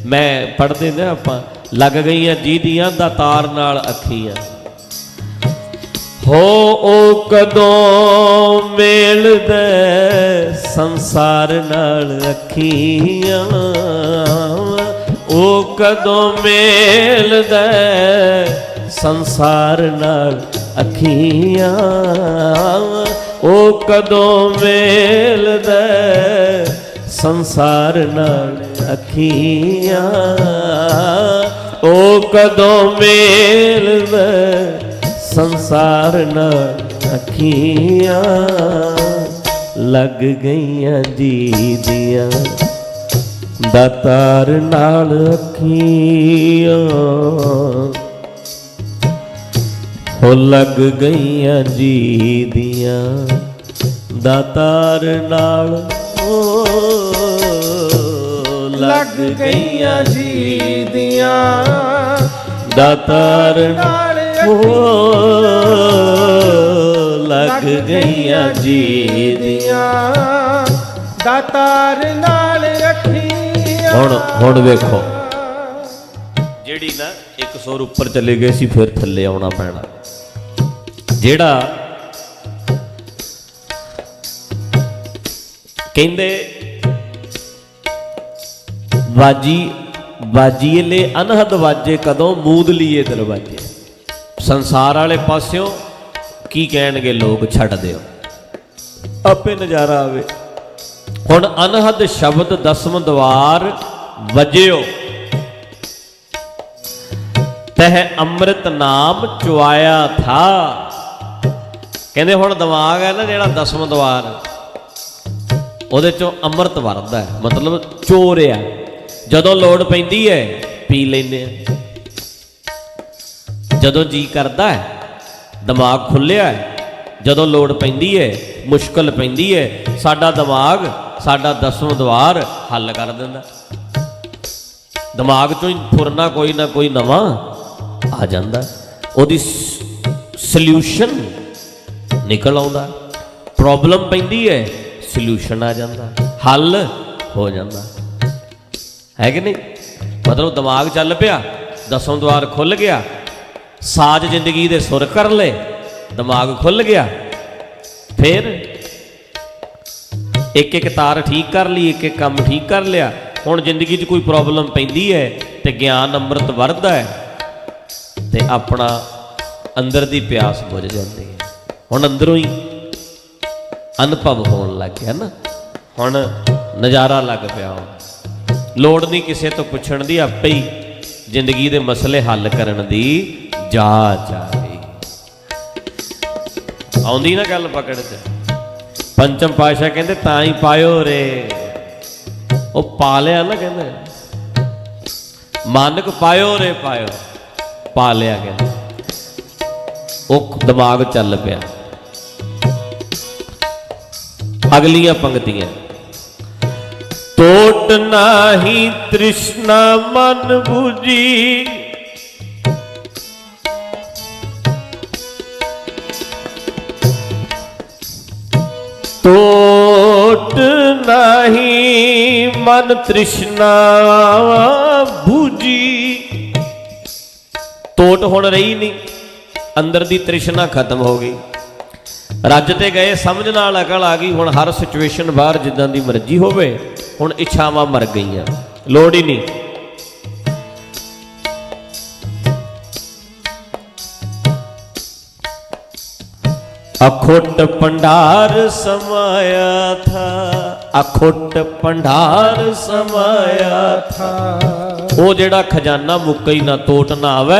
मैं पढ़ते ना आपां, लग गई जी दियां दातार नाल अखियां, हो ओ कदों मेल दे संसार नाल अखियां, ओ कदों मेल दे संसार नाल अखियां, ओ कदों मेल दे संसार नाल अखियां, ओ कदों मेल दे संसार नाल अखियां, लग गईयां जी दियां दातार नाल अखियां, हो लग गईयां जी दियां दातार नाल, लग गईयां जी दियां दातार नाल, लग गईयां जी दियां दातार नाल अखियां। हुण वेखो जेड़ी ना एक सुर उपर चले गए सी फिर थल्ले आउणा पैना, जेड़ा कहंदे वाजिए ले अनहद वाजे कदों मूदलीए दरवाजे, संसार वाले पास्यों की कहणगे लोग छड्ड दिओ आपे नज़ारा आवे। हुण अनहद शब्द दसम द्वार वजियो, तह अमृत नाम चुआया था। कहंदे हुण दिमाग है ना जिहड़ा दसम द्वार, ਉਹਦੇ ਚੋਂ ਅੰਮ੍ਰਿਤ ਵਰਦਾ ਹੈ, मतलब ਚੋਰ ਆ, ਜਦੋਂ ਲੋੜ ਪੈਂਦੀ ਹੈ ਪੀ ਲੈਂਦੇ ਆ, ਜਦੋਂ ਜੀ ਕਰਦਾ ਹੈ ਦਿਮਾਗ ਖੁੱਲਿਆ ਹੈ, ਜਦੋਂ ਲੋੜ ਪੈਂਦੀ ਹੈ ਮੁਸ਼ਕਲ ਪੈਂਦੀ ਹੈ ਸਾਡਾ ਦਿਮਾਗ ਸਾਡਾ ਦਸਮ ਦਵਾਰ ਹੱਲ ਕਰ ਦਿੰਦਾ। ਦਿਮਾਗ ਚੋਂ ਹੀ ਫੁਰਨਾ ਕੋਈ ਨਾ ਕੋਈ ਨਵਾਂ ਆ ਜਾਂਦਾ, ਉਹਦੀ ਸੋਲਿਊਸ਼ਨ ਨਿਕਲ ਆਉਂਦਾ। ਪ੍ਰੋਬਲਮ ਪੈਂਦੀ ਹੈ सल्यूशन आ जाता, हल हो जाता है कि नहीं। मतलब दिमाग चल पिया, दसों द्वार खुल गया, साज जिंदगी दे सुर कर ले, दिमाग खुल गया, फिर ਇੱਕ ਇੱਕ ਤਾਰ ਠੀਕ ਕਰ ਲਈ, ਇੱਕ ਇੱਕ ਕੰਮ ਠੀਕ ਕਰ ਲਿਆ। ਹੁਣ ਜ਼ਿੰਦਗੀ 'ਚ ਕੋਈ ਪ੍ਰੋਬਲਮ ਪੈਂਦੀ ਹੈ ਤੇ ਗਿਆਨ ਅੰਮ੍ਰਿਤ ਵਰਦਾ ਹੈ ਤੇ ਆਪਣਾ ਅੰਦਰ ਦੀ ਪਿਆਸ ਬੁਝ ਜਾਂਦੀ ਹੈ। ਹੁਣ ਅੰਦਰੋਂ ਹੀ ਅਨੁਭਵ ਹੋਣ ਲੱਗ ਗਿਆ ਨਾ, ਹੁਣ ਨਜ਼ਾਰਾ ਲੱਗ ਪਿਆ। ਹੁਣ ਲੋੜ ਨਹੀਂ ਕਿਸੇ ਤੋਂ ਪੁੱਛਣ ਦੀ, ਆਪੇ ਹੀ ਜ਼ਿੰਦਗੀ ਦੇ ਮਸਲੇ ਹੱਲ ਕਰਨ ਦੀ ਜਾਚ ਆ ਗਈ। ਆਉਂਦੀ ਨਾ ਗੱਲ ਪਕੜ 'ਚ। ਪੰਚਮ ਪਾਤਸ਼ਾਹ ਕਹਿੰਦੇ ਤਾਂ ਹੀ ਪਾਇਓ ਰੇ, ਉਹ ਪਾ ਲਿਆ ਨਾ, ਕਹਿੰਦੇ ਮਾਨਕ ਪਾਇਓ ਰੇ ਪਾਇਓ, ਪਾ ਲਿਆ ਗਿਆ। ਉਹ ਦਿਮਾਗ ਚੱਲ ਪਿਆ। ਅਗਲੀਆਂ ਪੰਕਤੀਆਂ, ਟੋਟ ਨਾਹੀ ਤ੍ਰਿਸ਼ਨਾ ਮਨ ਬੂਝੀ, ਟੋਟ ਨਾਹੀ ਮਨ ਤ੍ਰਿਸ਼ਨਾ ਬੂਝੀ। ਟੋਟ ਹੁਣ ਰਹੀ ਨਹੀਂ, ਅੰਦਰ ਦੀ ਤ੍ਰਿਸ਼ਨਾ ਖਤਮ ਹੋ ਗਈ। ਰੱਜ ਤੇ ਗਏ, ਸਮਝ ਨਾਲ ਅਕਲ ਆ ਗਈ। ਹੁਣ ਹਰ ਸਿਚੁਏਸ਼ਨ ਬਾਹਰ ਜਿੱਦਾਂ ਦੀ ਮਰਜ਼ੀ ਹੋਵੇ, ਹੁਣ ਇੱਛਾਵਾਂ ਮਰ ਗਈਆਂ, ਲੋੜ ਹੀ ਨਹੀਂ। अखोट भंडार समाया था, अखोट भंडार समाया था। वो जेड़ा खजाना मुक्के ना टोट ना आवे,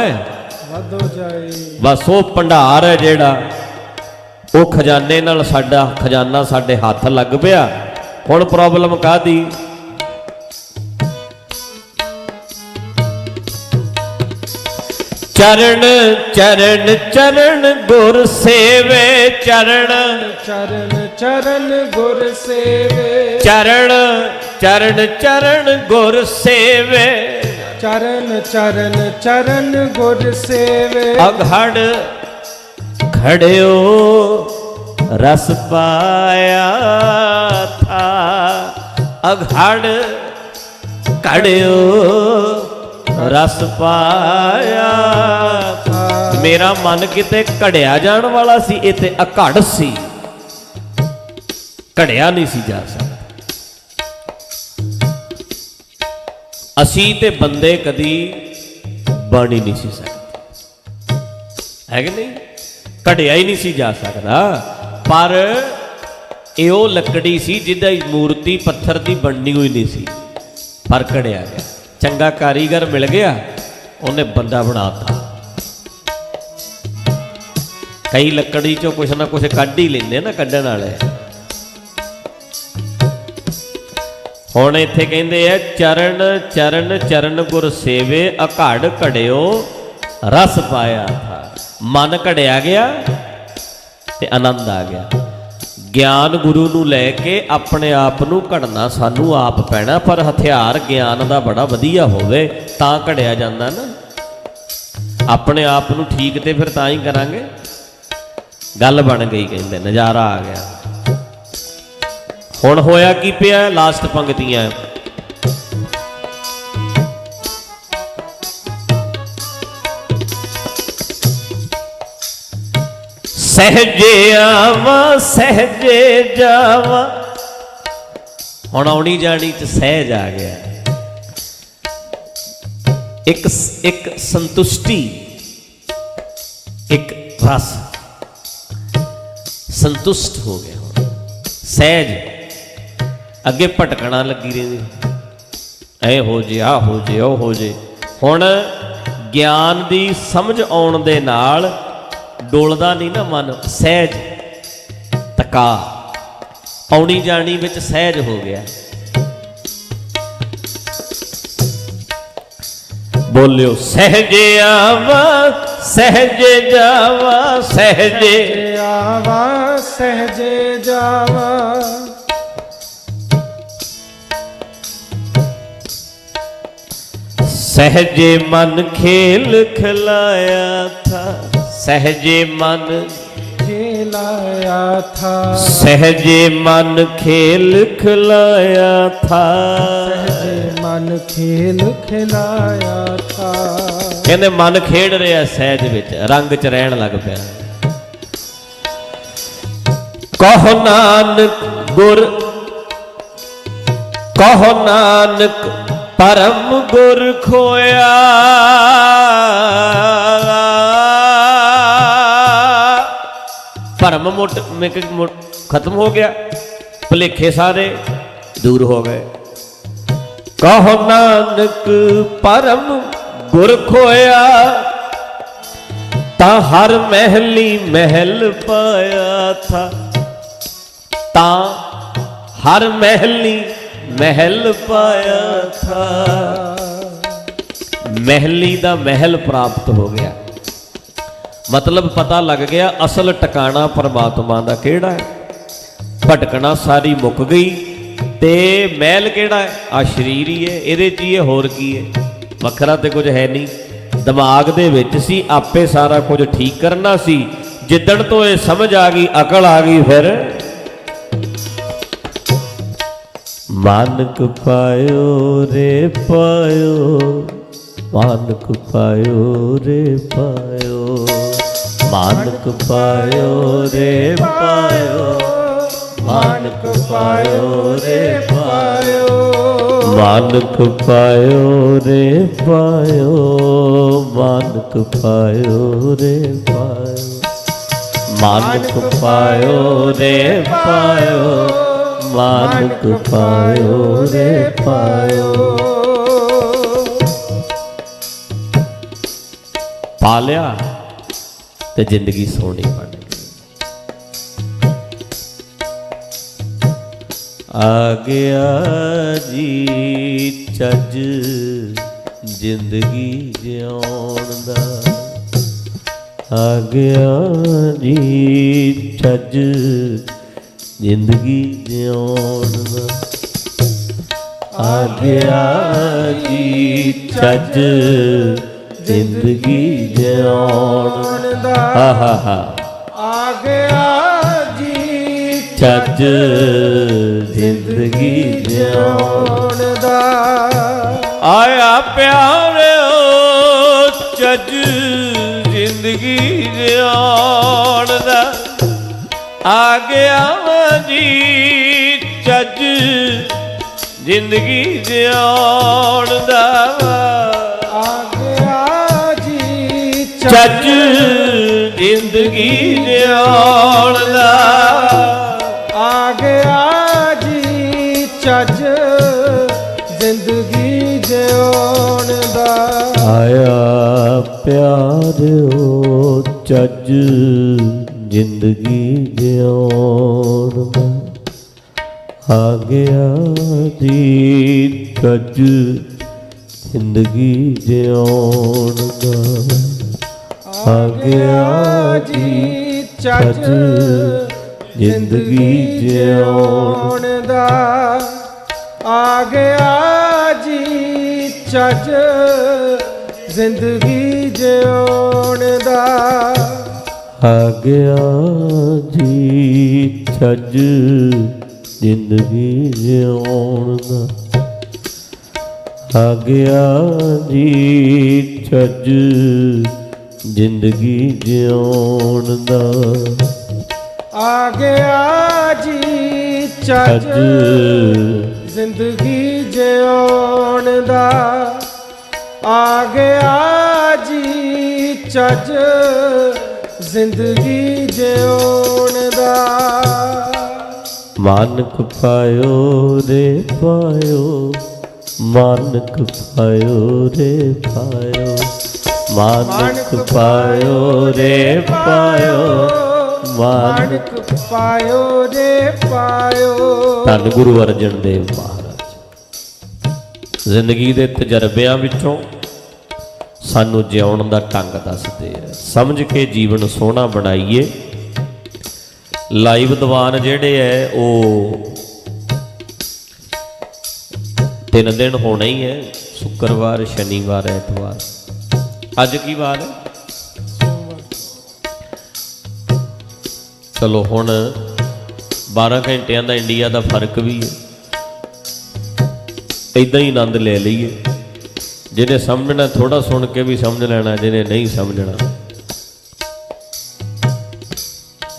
वध जाए। बस वो भंडार है जेड़ा, वो खजाने नाल साडा खजाना साडे हथ लग पिया। हुण प्रॉब्लम काहदी? चरण चरण चरण गुर सेवे, चरण चरण चरण गुर सेवे, चरण चरण चरण गुर सेवे, चरण चरण चरण गुर सेवे। अघड़ खड़ियो रस पाया था, अघड़ खड़ियो रस पाया। मेरा मन किते घड़िया जान वाला सी, इते अघड़ सी, घड़िया नहीं सी जा सकता। असी ते बंदे कदी बन ही नहीं सी सकते, है कि नहीं? घड़िया ही नहीं सी जा सकता। पर यो लकड़ी सी जिदा मूर्ति पत्थर की बननी हुई नहीं सी, पर घड़िया गया। चंगा कारीगर मिल गया, उन्हें बंदा बनाता। कई लकड़ी चो कुछ ना कुछ कढ़ ही लेंदे ना, कढ़न वाले। हुण इत्थे कहंदे आ, चरण चरण चरण गुर सेवे, अघड़ घड़ियो रस पाया था। मन घड़िया गया ते आनंद आ गया। ਗਿਆਨ ਗੁਰੂ ਨੂੰ ਲੈ ਕੇ ਆਪਣੇ ਆਪ ਨੂੰ ਘੜਨਾ ਸਾਨੂੰ ਆਪ ਪੈਣਾ, ਪਰ ਹਥਿਆਰ ਗਿਆਨ ਦਾ ਬੜਾ ਵਧੀਆ ਹੋਵੇ ਤਾਂ ਘੜਿਆ ਜਾਂਦਾ ਨਾ। ਆਪਣੇ ਆਪ ਨੂੰ ਠੀਕ ਤੇ ਫਿਰ ਤਾਂ ਹੀ ਕਰਾਂਗੇ। ਗੱਲ ਬਣ ਗਈ, ਕਹਿੰਦੇ ਨਜ਼ਾਰਾ ਆ ਗਿਆ। ਹੁਣ ਹੋਇਆ ਕੀ ਪਿਆ? ਲਾਸਟ ਪੰਕਤੀਆਂ, सहजे आवा सहजे जावा। हुण आउणी जाणी च सहज आ गया। एक एक संतुष्टि, एक रस, संतुष्ट हो गया। सहज, अगे भटकना लगी रही, ऐ हो जे, आ हो जे, ओ हो जे। हुण ज्ञान की समझ आउण दे नाल डोलदा नहीं ना मन, सहज तका आउणी जानी विच सहज हो गया। बोलियो सहजे आवा सहजे जावा, सहजे आवा सहजे जावा। सहजे मन खेल खिलाया था, सहजे मन खिलाया था, सहजे मन खेल खिलाया था, सहजे मन खेल खिलाया था। कहते मन खेड रहा सहज विच, रंग च रहन लग पिया। कहो नानक गुर ਕਹੋ ਨਾਨਕ ਪਰਮ ਗੁਰ ਖੋਇਆ, ਭਰਮ ਖਤਮ ਹੋ ਗਿਆ, ਭੁਲੇਖੇ ਸਾਰੇ ਦੂਰ ਹੋ ਗਏ। ਕਹੋ ਨਾਨਕ ਪਰਮ ਗੁਰ ਖੋਇਆ, ਤਾਂ ਹਰ ਮਹਿਲੀ ਮਹਿਲ ਪਾਇਆ ਥਾ, ਤਾਂ ਹਰ ਮਹਿਲੀ ਮਹਿਲ ਪਾਇਆ ਥਾ। ਮਹਿਲੀ ਦਾ ਮਹਿਲ ਪ੍ਰਾਪਤ ਹੋ ਗਿਆ, ਮਤਲਬ ਪਤਾ ਲੱਗ ਗਿਆ ਅਸਲ ਟਿਕਾਣਾ ਪਰਮਾਤਮਾ ਦਾ ਕਿਹੜਾ ਹੈ। ਭਟਕਣਾ ਸਾਰੀ ਮੁੱਕ ਗਈ, ਤੇ ਮਹਿਲ ਕਿਹੜਾ ਹੈ? ਆ ਸਰੀਰ ਹੀ ਹੈ, ਇਹਦੇ 'ਚ ਹੀ ਹੈ, ਹੋਰ ਕੀ ਹੈ? ਵੱਖਰਾ ਤੇ ਕੁਝ ਹੈ ਨਹੀਂ। ਦਿਮਾਗ ਦੇ ਵਿੱਚ ਸੀ, ਆਪੇ ਸਾਰਾ ਕੁਝ ਠੀਕ ਕਰਨਾ ਸੀ। ਜਿੱਦਣ ਤੋਂ ਇਹ ਸਮਝ ਆ ਗਈ, ਅਕਲ ਆ ਗਈ, ਫਿਰ ਮਾਨਕ ਪਾਇਓ ਰੇ ਪਾਇਓ, ਮਾਨਕ ਪਾਇਓ ਰੇ ਪਾਇਓ, ਮਾਨਕ ਪਾਇਓ ਰੇ ਪਾਇਓ, ਮਾਨਕ ਪਾਇਓ ਰੇ ਪਾਇਓ, ਮਾਨਕ ਪਾਇਓ ਰੇ ਪਾਇਓ, ਮਾਨਕ ਪਾਇਓ ਰੇ ਪਾਇਓ, ਮਾਨਕ ਪਾਇਓ ਰੇ ਪਾਇਓ, ਮਾਨਕ ਪਾਇਓ ਰੇ ਪਾਇਓ। ਪਾ ਲਿਆ ਤੇ ਜ਼ਿੰਦਗੀ ਸੋਹਣੀ ਬਣ ਗਈ। ਆ ਗਿਆ ਜੀ ਚੱਜ ਜ਼ਿੰਦਗੀ ਜਿਉਣ ਦਾ, ਆ ਗਿਆ ਜੀ ਚੱਜ ਜ਼ਿੰਦਗੀ ਜਿਉਣ ਦਾ, ਆ ਗਿਆ ਜੀ ਚੱਜ ਜ਼ਿੰਦਗੀ ਜਿਉਣ ਦਾ, ਆ ਗਿਆ ਜੀ ਚੱਜ ਜ਼ਿੰਦਗੀ ਜਿਉਣ ਦਾ, ਆਇਆ ਪਿਆਰਿਓ ਚੱਜ ਜ਼ਿੰਦਗੀ ਜਿਉਣ ਦਾ, ਆ ਗਿਆ ਜੀ ਚੱਜ ਜ਼ਿੰਦਗੀ ਜਿਉਣ ਦਾ, ਆ ਗਿਆ ਜੀ ਚੱਜ ਜ਼ਿੰਦਗੀ ਜਿਉਣ ਦਾ, ਆ ਗਿਆ ਜੀ ਚੱਜ ਜ਼ਿੰਦਗੀ ਜਿਉਣ ਦਾ, ਆਇਆ ਪਿਆਰਿਓ ਚੱਜ ਜ਼ਿੰਦਗੀ ਜਿਉਣ ਦਾ, ਆ ਗਿਆ ਜੀ ਚੱਜ ਜ਼ਿੰਦਗੀ ਜਿਉਣ ਦਾ, ਆ ਗਿਆ ਜੀ ਚੱਜ ਜ਼ਿੰਦਗੀ ਜਿਉਣ ਦਾ, ਆ ਗਿਆ ਜੀ ਚੱਜ ਜ਼ਿੰਦਗੀ ਜਿਉਣ ਦਾ, ਆ ਗਿਆ ਜੀ ਚੱਜ ਜ਼ਿੰਦਗੀ ਜਿਉਣ ਦਾ, ਆ ਗਿਆ ਜੀ ਚੱਜ ਜ਼ਿੰਦਗੀ ਜਿਉਣ ਦਾ, ਆ ਗਿਆ ਜੀ ਚੱਜ ਜ਼ਿੰਦਗੀ ਜਿਉਣ ਦਾ, ਆ ਗਿਆ ਜੀ ਚੱਜ ਜ਼ਿੰਦਗੀ ਜਿਉਣ ਦਾ। ਮਾਨਕ ਪਾਇਓ ਰੇ ਪਾਇਓ, ਮਾਨਕ ਪਾਇਓ ਰੇ ਪਾਇਓ, ਮਾਨਕ ਪਾਇਓ ਰੇ ਪਾਇਓ, ਮਾਨਕ ਪਾਇਓ ਰੇ ਪਾਇਓ। ਧੰਨ ਗੁਰੂ ਅਰਜਨ ਦੇਵ ਮਹਾਰਾਜ ਜ਼ਿੰਦਗੀ ਦੇ ਤਜਰਬਿਆਂ ਵਿੱਚੋਂ ਸਾਨੂੰ ਜਿਉਣ ਦਾ ਢੰਗ ਦੱਸਦੇ ਆ। ਸਮਝ ਕੇ ਜੀਵਨ ਸੋਹਣਾ ਬਣਾਈਏ। ਲਾਈਵ ਦੀਵਾਨ ਜਿਹੜੇ ਐ ਉਹ 3 ਦਿਨ ਹੋਣਾ ਹੀ ਹੈ, ਸ਼ੁੱਕਰਵਾਰ, ਸ਼ਨੀਵਾਰ, ਐਤਵਾਰ। ਅੱਜ ਕੀ ਵਾਰ ਹੈ? ਚਲੋ ਹੁਣ 12 ਘੰਟਿਆਂ ਦਾ ਇੰਡੀਆ ਦਾ ਫਰਕ ਵੀ ਹੈ, ਇੱਦਾਂ ਹੀ ਆਨੰਦ ਲੈ ਲਈਏ। ਜਿਹਨੇ ਸਮਝਣਾ ਥੋੜਾ ਸੁਣ ਕੇ ਵੀ ਸਮਝ ਲੈਣਾ, ਜਿਹਨੇ ਨਹੀਂ ਸਮਝਣਾ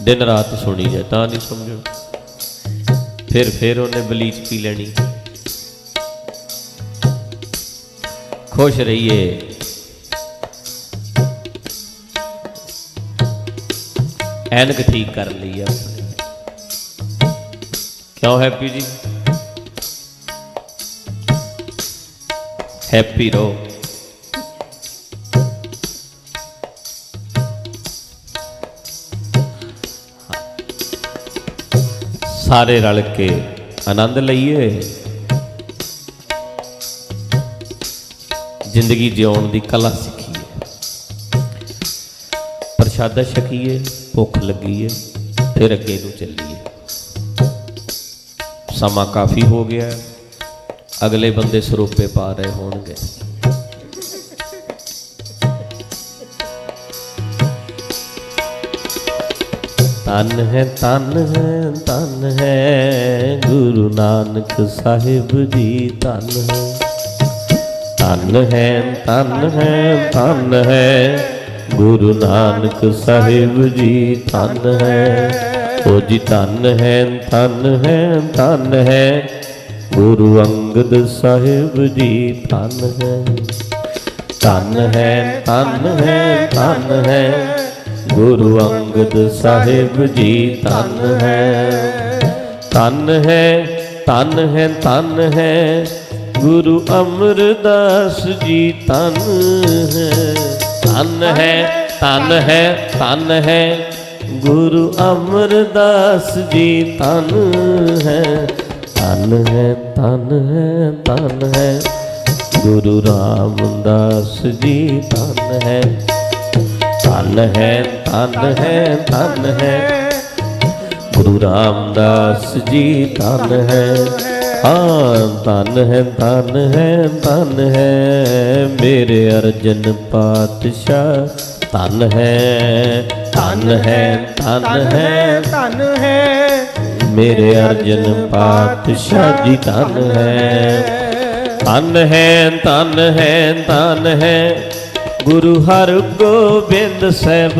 ਦਿਨ ਰਾਤ ਸੁਣੀ ਜਾਏ ਤਾਂ ਨਹੀਂ ਸਮਝਣਾ। ਫਿਰ ਉਹਨੇ ਬਲੀਚ ਪੀ ਲੈਣੀ, खुश रहिए। ऐनक ठीक कर ली है अपनी। क्यों हैप्पी जी? हैप्पी रहो। सारे रल के आनंद लईए, जिंदगी जिउण दी कला सीखीए, प्रशादा छकीए, भुख लगी है, फिर अगे नूं चलीए। समा काफ़ी हो गया, अगले बंदे सरोपे पा रहे होणगे। तन है गुरु नानक साहिब जी। तन है गुरु नानक साहिब जी। तन है ओ जी। तन है गुरु अंगद साहिब जी। तन है गुरु अंगद साहिब जी। तन है गुरु अमरदास जी। तन है गुरु अमरदास जी। तन है गुरु रामदास जी। तन है गुरु रामदास जी। तन है हाँ। तन है मेरे अर्जन पातशाह। तन है मेरे अर्जन पातशाह जी। तन है गुरु हर गोबिंद साहिब।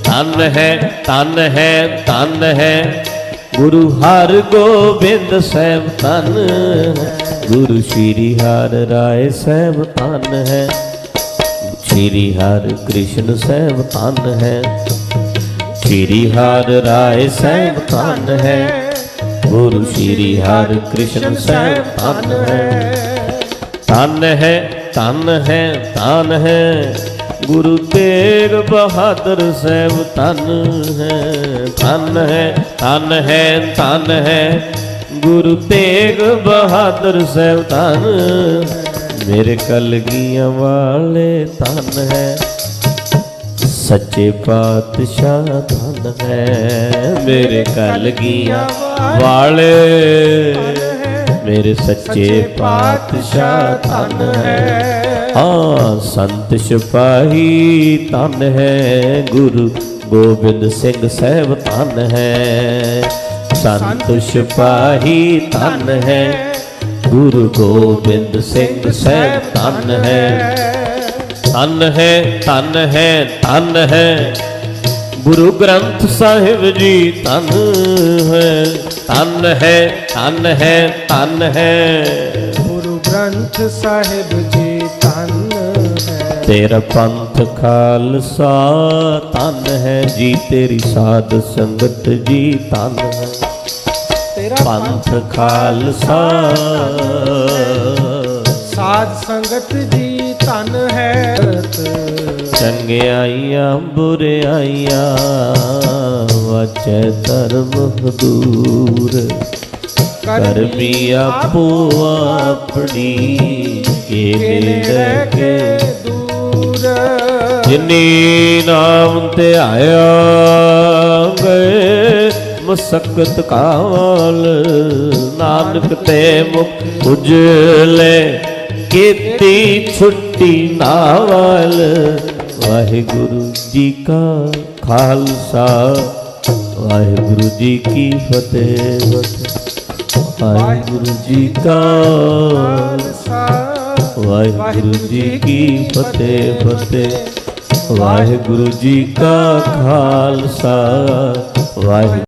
तन है गुरु हर गोबिंद साहिब। तन गुरु श्री हर राय साहिब। तन है श्री हर कृष्ण साहिब। तन है श्री हर राय साहिब। तन है गुरु श्री हर कृष्ण साहिब। तन है गुरु तेग बहादुर साहिब। तन है गुरु तेग बहादुर साहिब। तन मेरे कलगियां वाले। तन है सच्चे पातशाह। तन है मेरे कलगियां वाले, मेरे सच्चे पातशाह। तन है हाँ संत सिपाही। तन है गुरु गोबिंद सिंह साहिब। तन है संत सिपाही। तन है गुरु गोबिंद सिंह साहिब। तन है गुरु ग्रंथ साहिब जी। तन है गुरु ग्रंथ साहिब जी। तन है तेरा पंथ खालसा। तन है जी तेरी साध संगत जी। तन है तेरा पंथ खालसा साध संगत जी। तन है चंगियाइयां बुराइयां वचै धर्म हदूर। करमी आपो अपनी के नेड़े के दूर। जिनी नाम ते आया गए मसकत काल। नानक ते मुख उजले कीती छुट्टी नावल। वाहिगुरु जी का खालसा वाहिगुरु जी की फतेह। वाहिगुरु जी का वाहिगुरु जी की फतेह। वाहिगुरु जी का खालसा वाहिगुरु।